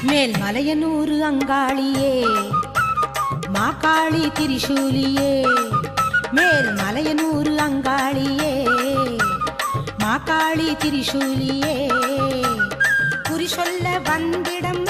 மேல் மலையனூறு அங்காளியே மாகாளி திரிசூலியே மேல் மலையனூறு அங்காளியே மாகாளி திரிசூலியே குறி சொல்ல வந்திடம்